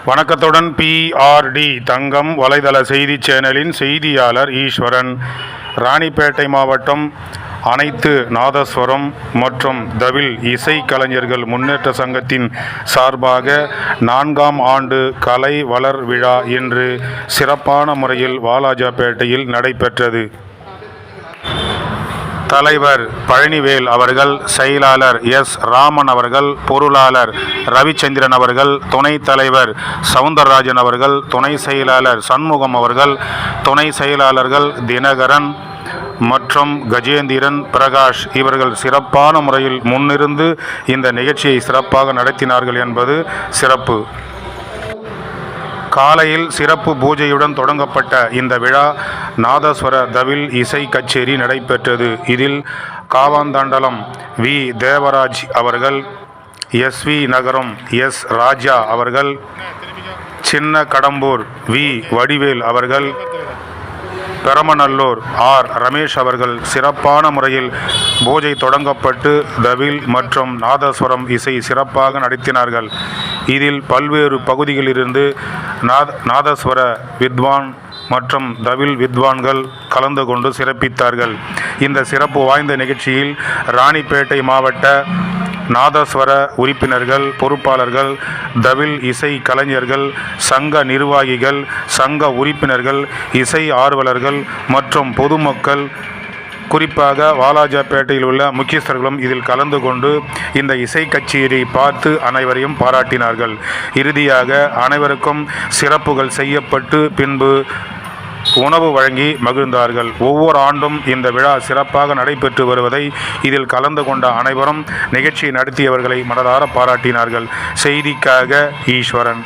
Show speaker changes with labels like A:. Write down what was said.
A: வணக்கத்துடன் பிஆர்டி தங்கம் வலைதள செய்தி சேனலின் செய்தியாளர் ஈஸ்வரன். ராணிப்பேட்டை மாவட்டம் அனைத்து நாதஸ்வரம் மற்றும் தவில் இசை கலைஞர்கள் முன்னேற்ற சங்கத்தின் சார்பாக 4ஆம் ஆண்டு கலை வளர் விழா இன்று சிறப்பான முறையில் வாலாஜாபேட்டையில் நடைபெற்றது. தலைவர் பழனிவேல் அவர்கள், செயலாளர் எஸ். ராமன் அவர்கள், பொருளாளர் ரவிச்சந்திரன் அவர்கள், துணைத் தலைவர் சவுந்தரராஜன் அவர்கள், துணை செயலாளர் சண்முகம் அவர்கள், துணை செயலாளர்கள் தினகரன் மற்றும் கஜேந்திரன், பிரகாஷ் இவர்கள் சிறப்பான முறையில் முன்னிருந்து இந்த நிகழ்ச்சியை சிறப்பாக நடத்தினார்கள் என்பது சிறப்பு. காலையில் சிறப்பு பூஜையுடன் தொடங்கப்பட்ட இந்த விழா நாதஸ்வர தவில் இசை கச்சேரி நடைபெற்றது. இதில் காவாந்தாண்டலம் வி. தேவராஜ் அவர்கள், எஸ்.வி. நகரம் எஸ். ராஜா அவர்கள், சின்ன கடம்பூர் வி. வடிவேல் அவர்கள், பெரமநல்லூர் ஆர். ரமேஷ் அவர்கள் சிறப்பான முறையில் பூஜை தொடங்கப்பட்டு தவில் மற்றும் நாதஸ்வரம் இசை சிறப்பாக நடத்தினார்கள். இதில் பல்வேறு பகுதிகளிலிருந்து நாதஸ்வர வித்வான் மற்றும் தவில் வித்வான்கள் கலந்து கொண்டு சிறப்பித்தார்கள். இந்த சிறப்பு வாய்ந்த நிகழ்ச்சியில் ராணிப்பேட்டை மாவட்ட நாதஸ்வர உறுப்பினர்கள், பொறுப்பாளர்கள், தவில் இசை கலைஞர்கள், சங்க நிர்வாகிகள், சங்க உறுப்பினர்கள், இசை ஆர்வலர்கள் மற்றும் பொதுமக்கள், குறிப்பாக வாலாஜாபேட்டையில் உள்ள முக்கியஸ்தர்களும் இதில் கலந்து கொண்டு இந்த இசை கச்சேரி பார்த்து அனைவரையும் பாராட்டினார்கள். இறுதியாக அனைவருக்கும் சிறப்புகள் செய்யப்பட்டு பின்பு உணவு வழங்கி மகிழ்ந்தார்கள். ஒவ்வொரு ஆண்டும் இந்த விழா சிறப்பாக நடைபெற்று வருவதை இதில் கலந்து கொண்ட அனைவரும் நிகழ்ச்சியை நடத்தியவர்களை மனதார பாராட்டினார்கள். செய்திக்காக ஈஸ்வரன்.